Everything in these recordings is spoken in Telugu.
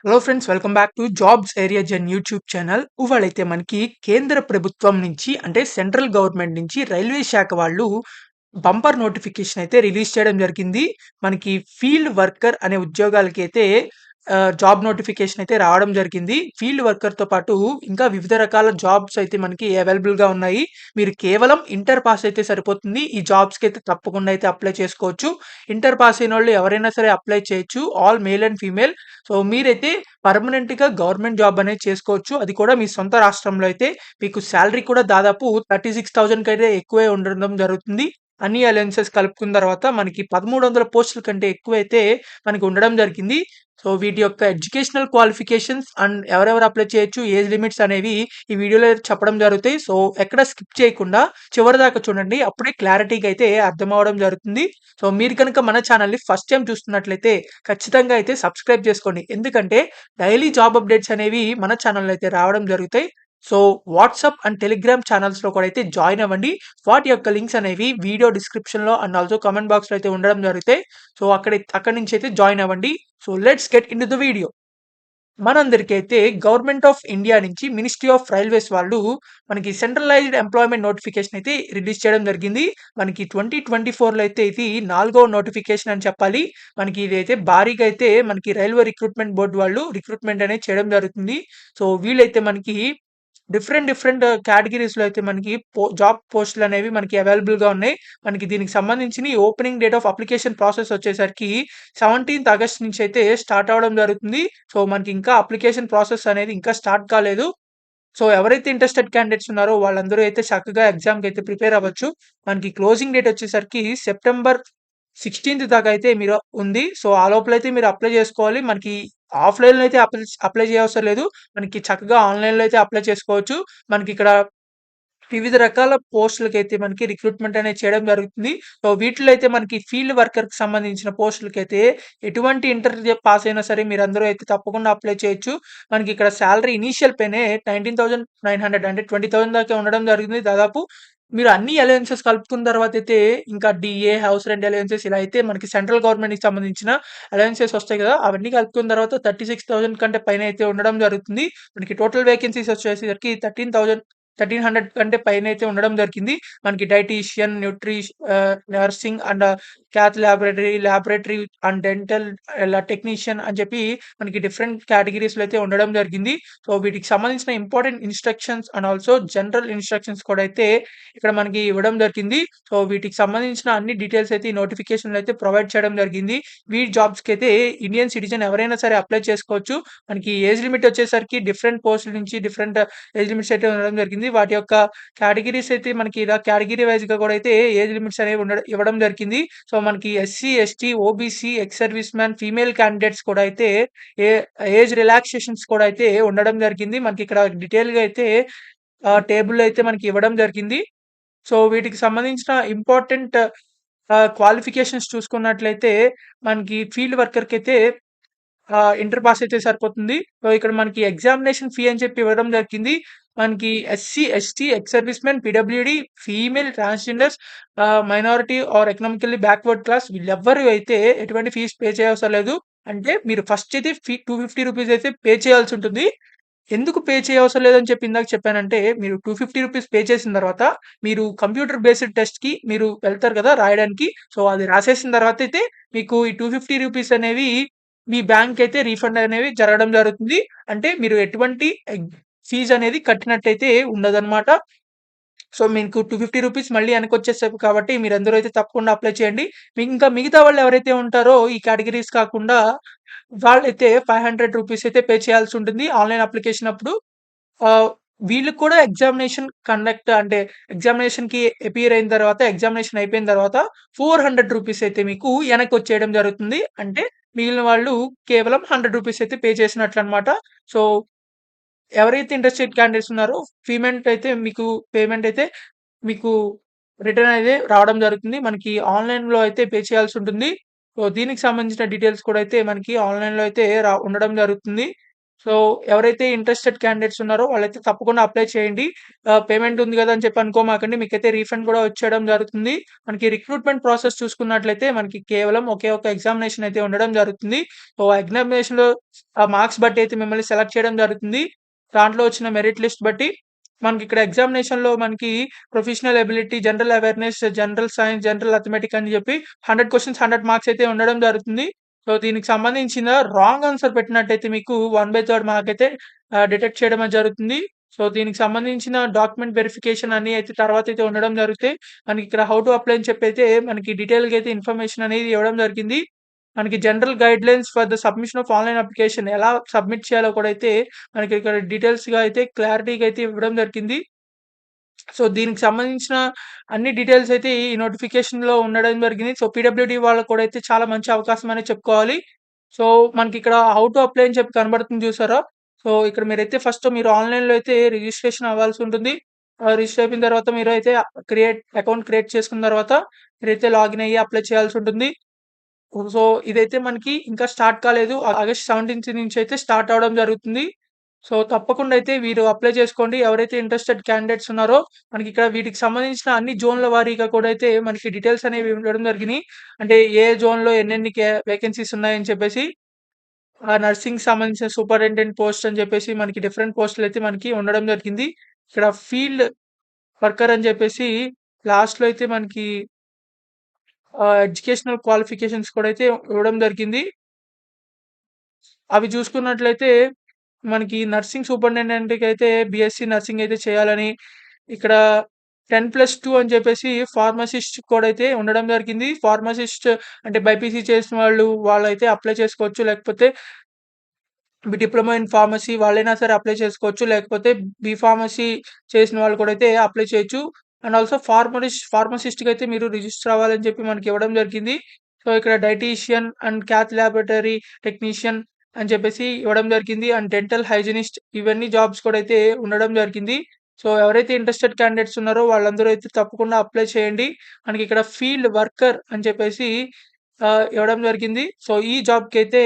Hello friends, welcome back to jobs area జన్ యూట్యూబ్ ఛానల్. ఇవాళైతే మనకి కేంద్ర ప్రభుత్వం నుంచి అంటే సెంట్రల్ గవర్నమెంట్ నుంచి రైల్వే శాఖ వాళ్ళు బంపర్ నోటిఫికేషన్ అయితే రిలీజ్ చేయడం జరిగింది. మనకి ఫీల్డ్ వర్కర్ అనే ఉద్యోగాలకైతే జాబ్ నోటిఫికేషన్ అయితే రావడం జరిగింది. ఫీల్డ్ వర్కర్‌తో పాటు ఇంకా వివిధ రకాల జాబ్స్ అయితే మనకి అవైలబుల్‌గా ఉన్నాయి. మీరు కేవలం ఇంటర్ పాస్ అయితే సరిపోతుంది. ఈ జాబ్స్‌కైతే తప్పకుండా అయితే అప్లై చేసుకోవచ్చు. ఇంటర్ పాస్ అయినోళ్ళు ఎవరైనా సరే అప్లై చేయొచ్చు. All male and female. So, మీరైతే పర్మనెంట్‌గా గవర్నమెంట్ జాబ్ అనేది చేసుకోవచ్చు. అది కూడా మీ సొంత రాష్ట్రంలో అయితే మీకు సాలరీ కూడా దాదాపు 36,000 కంటే ఎక్కువే ఉండడం జరుగుతుంది. అన్ని అలవెన్సెస్ కలుపుకున్న తర్వాత మనకి 1300 పోస్టుల కంటే ఎక్కువైతే మనకి ఉండడం జరిగింది. సో, వీటి యొక్క ఎడ్యుకేషనల్ క్వాలిఫికేషన్స్ అండ్ ఎవరెవరు అప్లై చేయొచ్చు, ఏజ్ లిమిట్స్ అనేవి ఈ వీడియోలో చెప్పడం జరుగుతాయి. సో, ఎక్కడ స్కిప్ చేయకుండా చివరిదాకా చూడండి. అప్పుడే క్లారిటీగా అయితే అర్థమవ్వడం జరుగుతుంది. సో, మీరు కనుక మన ఛానల్‌ని ఫస్ట్ టైమ్ చూస్తున్నట్లయితే ఖచ్చితంగా అయితే సబ్స్క్రైబ్ చేసుకోండి. ఎందుకంటే డైలీ జాబ్ అప్డేట్స్ అనేవి మన ఛానల్‌లో అయితే రావడం జరుగుతాయి. సో, వాట్సాప్ అండ్ టెలిగ్రామ్ ఛానల్స్‌లో కూడా అయితే జాయిన్ అవ్వండి. వాటి యొక్క లింక్స్ అనేవి వీడియో డిస్క్రిప్షన్‌లో అండ్ ఆల్సో కామెంట్ బాక్స్‌లో అయితే ఉండడం జరుగుతాయి. సో, అక్కడి నుంచి అయితే జాయిన్ అవ్వండి. So, let's get into the video. మనందరికైతే గవర్నమెంట్ ఆఫ్ ఇండియా నుంచి మినిస్ట్రీ ఆఫ్ రైల్వేస్ వాళ్ళు మనకి సెంట్రలైజ్డ్ ఎంప్లాయ్మెంట్ నోటిఫికేషన్ అయితే రిలీజ్ చేయడం జరిగింది. మనకి 2024లో అయితే ఇది 4వ నోటిఫికేషన్ అని చెప్పాలి. మనకి ఇదైతే భారీగా అయితే మనకి రైల్వే రిక్రూట్మెంట్ బోర్డ్ వాళ్ళు రిక్రూట్మెంట్ అనేది చేయడం జరుగుతుంది. సో, వీళ్ళైతే మనకి డిఫరెంట్ కేటగిరీస్‌లో అయితే మనకి జాబ్ పోస్టులనేవి మనకి అవైలబుల్‌గా ఉన్నాయి. మనకి దీనికి సంబంధించిన ఈ opening date of application process వచ్చేసరికి 17థ్ ఆగస్ట్ నుంచి అయితే స్టార్ట్ అవ్వడం జరుగుతుంది. సో, మనకి ఇంకా అప్లికేషన్ ప్రాసెస్ అనేది ఇంకా స్టార్ట్ కాలేదు. సో, ఎవరైతే ఇంట్రెస్టెడ్ క్యాండిడేట్స్ ఉన్నారో వాళ్ళందరూ అయితే చక్కగా ఎగ్జామ్‌కైతే ప్రిపేర్ అవ్వచ్చు. మనకి క్లోజింగ్ డేట్ వచ్చేసరికి సెప్టెంబర్ 16థ్ దాకా అయితే మీరు ఉంది. సో, ఆ లోపలైతే మీరు అప్లై చేసుకోవాలి. మనకి ఆఫ్‌లైన్‌లో అయితే అప్లై చేయవసరం లేదు. మనకి చక్కగా ఆన్‌లైన్‌లో అయితే అప్లై చేసుకోవచ్చు. మనకిక్కడ వివిధ రకాల పోస్టులకైతే మనకి రిక్రూట్మెంట్ అనేది చేయడం జరుగుతుంది. సో, వీటిలో అయితే మనకి ఫీల్డ్ వర్కర్‌కి సంబంధించిన పోస్టులకైతే ఎటువంటి ఇంటర్ పాస్ అయినా సరే మీరందరూ అయితే తప్పకుండా అప్లై చేయొచ్చు. మనకిక్కడ సాలరీ ఇనీషియల్ పేనే 19,900 అంటే 20,000 దాకా ఉండడం జరిగింది దాదాపు. మీరు అన్ని అలవెన్సెస్ కలుపుకున్న తర్వాతైతే ఇంకా డీఏ, హౌస్ రెంట్ అలవెన్సెస్ ఇలా అయితే మనకి సెంట్రల్ గవర్నమెంట్‌కి సంబంధించిన అలవెన్సెస్ వస్తాయి కదా! అవన్నీ కలుపుకున్న తర్వాత 36,000 కంటే పైనైతే ఉండడం జరుగుతుంది. మనకి టోటల్ వేకెన్సీస్ వచ్చేసరికి 1300 కంటే పైనైతే ఉండడం జరిగింది. మనకి dietician, nursing and cath laboratory and dental ఇలా టెక్నీషియన్ అని చెప్పి మనకి డిఫరెంట్ కేటగిరీస్‌లో అయితే ఉండడం జరిగింది. సో, వీటికి సంబంధించిన important instructions and also general instructions కూడా అయితే ఇక్కడ మనకి ఇవ్వడం జరిగింది. సో, వీటికి సంబంధించిన అన్ని డీటెయిల్స్ అయితే ఈ నోటిఫికేషన్‌లో అయితే ప్రొవైడ్ చేయడం జరిగింది. జాబ్స్‌కైతే ఇండియన్ సిటిజన్ ఎవరైనా సరే అప్లై చేసుకోవచ్చు. మనకి ఏజ్ లిమిట్ వచ్చేసరికి డిఫరెంట్ పోస్టుల నుంచి డిఫరెంట్ ఏజ్ లిమిట్స్ అయితే ఉండడం జరిగింది. వాటి యొక్క కేటగిరీస్ అయితే మనకి ఇలా కేటగిరీ వైస్‌గా కూడా అయితే ఏజ్ లిమిట్స్ అనేవి ఇవ్వడం జరిగింది. సో, మనకి SC, ST, OBC, ex service man, female candidates కూడా అయితే ఏ ఏజ్ రిలాక్సేషన్స్ కూడా అయితే ఉండడం జరిగింది. మనకిక్కడ డీటెయిల్‌గా అయితే టేబుల్ అయితే మనకి ఇవ్వడం జరిగింది. సో, వీటికి సంబంధించిన ఇంపార్టెంట్ క్వాలిఫికేషన్స్ చూసుకున్నట్లయితే మనకి ఫీల్డ్ వర్కర్‌కైతే ఇంటర్ పాస్ అయితే సరిపోతుంది. సో, ఇక్కడ మనకి ఎగ్జామినేషన్ ఫీ అని చెప్పి ఇవ్వడం జరిగింది. మనకి SC, ST, ex servicemen, PWD, female, transgenders, minority or economically backward class వీళ్ళెవ్వరు అయితే ఎటువంటి ఫీస్ పే చేయవసరం లేదు. అంటే మీరు ఫస్ట్ అయితే రూ. 250 అయితే పే చేయాల్సి ఉంటుంది. ఎందుకు పే చేయవసరం లేదని చెప్పి ఇందాక చెప్పానంటే, మీరు రూ. 250 పే చేసిన తర్వాత, మీరు కంప్యూటర్ బేస్డ్ టెస్ట్‌కి మీరు వెళ్తారు కదా! రాయడానికి. సో, అది రాసేసిన తర్వాతయితే మీకు ఈ రూ. 250 అనేవి మీ బ్యాంక్‌కైతే రీఫండ్ అనేవి జరగడం జరుగుతుంది. అంటే మీరు ఎటువంటి ఫీజ్ అనేది కట్టినట్టయితే ఉండదనమాట. సో, మీకు రూ. 250 మళ్ళీ వెనకొచ్చేస్తది కాబట్టి మీరందరూ అయితే తప్పకుండా అప్లై చేయండి. ఇంకా మిగతా వాళ్ళు ఎవరైతే ఉంటారో ఈ కేటగరీస్ కాకుండా వాళ్ళైతే రూ. 500 అయితే పే చేయాల్సి ఉంటుంది ఆన్‌లైన్ అప్లికేషన్ అప్పుడు. ఆహ్, వీళ్ళకి కూడా ఎగ్జామినేషన్ కండక్ట్ అంటే ఎగ్జామినేషన్‌కి అపియర్ అయిన తర్వాత ఎగ్జామినేషన్ అయిపోయిన తర్వాత రూ. 400 అయితే మీకు వెనకొచ్చేయడం జరుగుతుంది. అంటే మిగిలిన వాళ్ళు కేవలం రూ. 100 అయితే పే చేసినట్లనమాట. సో, ఎవరైతే ఇంట్రెస్టెడ్ క్యాండిడేట్స్ ఉన్నారో పేమెంట్ అయితే మీకు రిటర్న్ అయితే రావడం జరుగుతుంది. మనకి ఆన్‌లైన్‌లో అయితే పే చేయాల్సి ఉంటుంది. సో, దీనికి సంబంధించిన డీటెయిల్స్ కూడా అయితే మనకి ఆన్‌లైన్‌లో అయితే ఉండడం జరుగుతుంది. సో, ఎవరైతే ఇంట్రెస్టెడ్ క్యాండిడేట్స్ ఉన్నారో వాళ్ళైతే తప్పకుండా అప్లై చేయండి. పేమెంట్ ఉంది గదా! అని చెప్పి అనుకోమాకండి. మీకైతే రీఫండ్ కూడా వచ్చేయడం జరుగుతుంది. మనకి రిక్రూట్‌మెంట్ ప్రాసెస్ చూసుకున్నట్లయితే మనకి కేవలం ఒకే ఒక ఎగ్జామినేషన్ అయితే ఉండడం జరుగుతుంది. సో, ఆ ఎగ్జామినేషన్‌లో ఆ మార్క్స్ బట్టి అయితే మిమ్మల్ని సెలెక్ట్ చేయడం జరుగుతుంది. దాంట్లో వచ్చిన మెరిట్ లిస్ట్ బట్టి మనకిక్కడ ఎగ్జామినేషన్‌లో మనకి professional ability, general awareness, general science, general arithmetic అని చెప్పి 100 క్వెషన్స్ 100 మార్క్స్ అయితే ఉండడం జరుగుతుంది. సో, దీనికి సంబంధించిన రాంగ్ ఆన్సర్ పెట్టినట్టయితే మీకు 1/3 మార్క్ అయితే డిడక్ట్ చేయడం అనేది జరుగుతుంది. సో, దీనికి సంబంధించిన డాక్యుమెంట్ వెరిఫికేషన్ అన్నీ అయితే తర్వాతైతే ఉండడం జరుగుతాయి. మనకిక్కడ హౌ టు అప్లై అని చెప్పైతే మనకి డీటెయిల్‌గా అయితే ఇన్ఫర్మేషన్ అనేది ఇవ్వడం జరిగింది. మనకి general guidelines for the submission of online application ఎలా సబ్మిట్ చేయాలో కూడా అయితే మనకి ఇక్కడ డీటెయిల్స్‌గా అయితే క్లారిటీగా అయితే ఇవ్వడం జరిగింది. సో, దీనికి సంబంధించిన అన్ని డీటెయిల్స్ అయితే ఈ నోటిఫికేషన్‌లో ఉండడం జరిగింది. సో, పీడబ్ల్యూడీ వాళ్ళకి కూడా అయితే చాలా మంచి అవకాశం అనే చెప్పుకోవాలి. సో, మనకిక్కడ హౌ టు అప్లై అని చెప్పి కనబడుతుంది చూసారా? సో, ఇక్కడ మీరైతే ఫస్ట్ మీరు ఆన్‌లైన్‌లో అయితే రిజిస్ట్రేషన్ అవ్వాల్సి ఉంటుంది. రిజిస్టర్ అయిపోయిన తర్వాత మీరైతే అకౌంట్ క్రియేట్ చేసుకున్న తర్వాత మీరైతే లాగిన్ అయ్యి అప్లై చేయాల్సి ఉంటుంది. సో, ఇదైతే మనకి ఇంకా స్టార్ట్ కాలేదు. ఆగస్ట్ 17 నుంచి అయితే స్టార్ట్ అవ్వడం జరుగుతుంది. సో, తప్పకుండా అయితే మీరు అప్లై చేసుకోండి. ఎవరైతే ఇంట్రెస్టెడ్ క్యాండిడేట్స్ ఉన్నారో మనకిక్కడ వీటికి సంబంధించిన అన్ని జోన్‌ల వారీగా కూడా అయితే మనకి డీటెయిల్స్ అనేవి ఇవ్వడం జరిగినియి. అంటే ఏ జోన్‌లో ఎన్నెన్ని వేకెన్సీస్ ఉన్నాయని చెప్పేసి, నర్సింగ్‌కి సంబంధించిన సూపరింటెండెంట్ పోస్ట్ అని చెప్పేసి మనకి డిఫరెంట్ పోస్టులయితే మనకి ఉండడం జరిగింది. ఇక్కడ ఫీల్డ్ వర్కర్ అని చెప్పేసి లాస్ట్‌లో అయితే మనకి ఎడ్యుకేషనల్ క్వాలిఫికేషన్స్ కూడా అయితే ఇవ్వడం జరిగింది. అవి చూసుకున్నట్లయితే మనకి నర్సింగ్ సూపరింటెండెంట్‌కైతే బీఎస్సీ నర్సింగ్ అయితే చేయాలని, ఇక్కడ 10+2 అని చెప్పేసి ఫార్మసిస్ట్ కూడా అయితే ఉండడం జరిగింది. ఫార్మసిస్ట్ అంటే బైపీసీ చేసిన వాళ్ళైతే అప్లై చేసుకోవచ్చు. లేకపోతే డిప్లొమా ఇన్ ఫార్మసీ వాళ్ళైనా సరే అప్లై చేసుకోవచ్చు. లేకపోతే ఫార్మసీ చేసిన వాళ్ళు కూడా అయితే అప్లై చేయొచ్చు. అండ్ ఆల్సో ఫార్మసిస్ట్‌కి అయితే మీరు రిజిస్టర్ అవ్వాలని చెప్పి మనకి ఇవ్వడం జరిగింది. సో, ఇక్కడ dietician and cath laboratory technician అని చెప్పేసి ఇవ్వడం జరిగింది. అండ్ డెంటల్ హైజినిస్ట్ ఇవన్నీ జాబ్స్ కూడా అయితే ఉండడం జరిగింది. సో, ఎవరైతే ఇంట్రెస్టెడ్ క్యాండిడేట్స్ ఉన్నారో వాళ్ళందరూ అయితే తప్పకుండా అప్లై చేయండి. మనకి ఇక్కడ ఫీల్డ్ వర్కర్ అని చెప్పేసి ఇవ్వడం జరిగింది. సో, ఈ జాబ్‌కైతే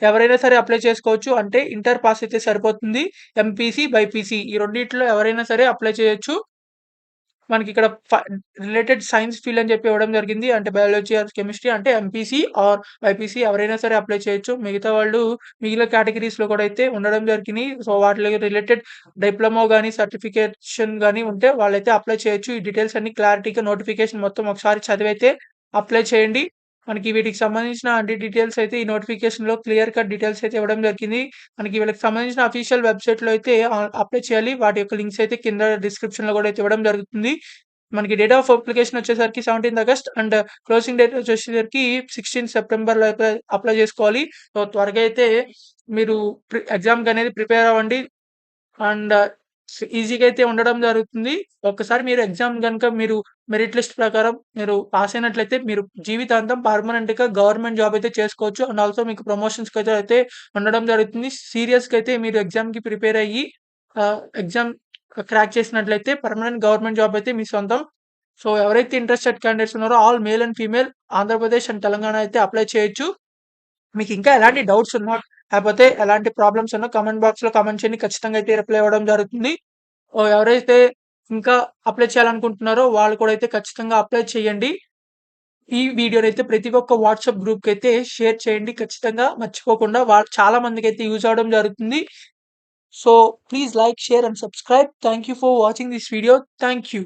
ఎవరైనా సరే అప్లై చేసుకోవచ్చు. అంటే ఇంటర్ పాస్ అయితే సరిపోతుంది. ఎంపీసీ, బైపీసీ ఈ రెండిట్లో ఎవరైనా సరే అప్లై చేయొచ్చు. మనకిక్కడ రిలేటెడ్ సైన్స్ ఫీల్డ్ అని చెప్పి ఇవ్వడం జరిగింది. అంటే బయాలజీ ఆర్ కెమిస్ట్రీ అంటే ఎంపీసీ ఆర్ బైపీసీ ఎవరైనా సరే అప్లై చేయొచ్చు. మిగతా వాళ్ళు మిగిలిన కేటగిరీస్‌లో కూడా అయితే ఉండడం జరిగినియి. సో, వాటికి రిలేటెడ్ డిప్లొమా గాని, సర్టిఫికేషన్ గాని ఉంటే వాళ్ళైతే అప్లై చేయొచ్చు. ఈ డీటెయిల్స్ అన్ని క్లారిటీగా నోటిఫికేషన్ మొత్తం ఒకసారి చదివైతే అప్లై చేయండి. మనకి వీటికి సంబంధించిన అన్ని డీటెయిల్స్ అయితే ఈ నోటిఫికేషన్‌లో క్లియర్ కట్ డీటెయిల్స్ అయితే ఇవ్వడం జరిగింది. మనకి వీళ్ళకి సంబంధించిన అఫీషియల్ వెబ్‌సైట్‌లో అయితే అప్లై చేయాలి. వాటి యొక్క లింక్స్ అయితే కింద డిస్క్రిప్షన్‌లో కూడా అయితే ఇవ్వడం జరుగుతుంది. మనకి డేట్ ఆఫ్ అప్లికేషన్ వచ్చేసరికి 17థ్ ఆగస్ట్ అండ్ క్లోజింగ్ డేట్ వచ్చేసరికి 16 సెప్టెంబర్‌లో అయితే అప్లై చేసుకోవాలి. సో, త్వరగా అయితే మీరు ఎగ్జామ్‌కి అనేది ప్రిపేర్ అవ్వండి. అండ్ ఈజీగా అయితే ఉండడం జరుగుతుంది. ఒక్కసారి మీరు ఎగ్జామ్ గనుక మీరు మెరిట్ లిస్ట్ ప్రకారం మీరు పాస్ అయినట్లయితే మీరు జీవితాంతం పర్మనెంట్‌గా గవర్నమెంట్ జాబ్ అయితే చేసుకోవచ్చు. అండ్ ఆల్సో మీకు ప్రమోషన్స్‌కైతే ఉండడం జరుగుతుంది. సీరియస్‌గా అయితే మీరు ఎగ్జామ్‌కి ప్రిపేర్ అయ్యి ఎగ్జామ్ క్రాక్ చేసినట్లయితే పర్మనెంట్ గవర్నమెంట్ జాబ్ అయితే మీ సొంతం. సో, ఎవరైతే ఇంట్రెస్టెడ్ క్యాండిడేట్స్ ఉన్నారో all male and female Andhra Pradesh and Telangana అయితే అప్లై చేయొచ్చు. మీకింకా ఎలాంటి డౌట్స్ ఉన్నా, లేపోతే ఎలాంటి ప్రాబ్లమ్స్ ఉన్నా కామెంట్ బాక్స్‌లో కామెంట్ చేయండి. ఖచ్చితంగా అయితే రిప్లై ఇవ్వడం జరుగుతుంది. ఎవరైతే ఇంకా అప్లై చేయాలనుకుంటున్నారో వాళ్ళు కూడా అయితే ఖచ్చితంగా అప్లై చేయండి. ఈ వీడియోనైతే ప్రతి ఒక్క వాట్సాప్ గ్రూప్‌కైతే షేర్ చేయండి. ఖచ్చితంగా మర్చిపోకుండా చాలా మందికైతే యూజ్ అవ్వడం జరుగుతుంది. So, please like, share and subscribe. Thank you for watching this video. Thank you.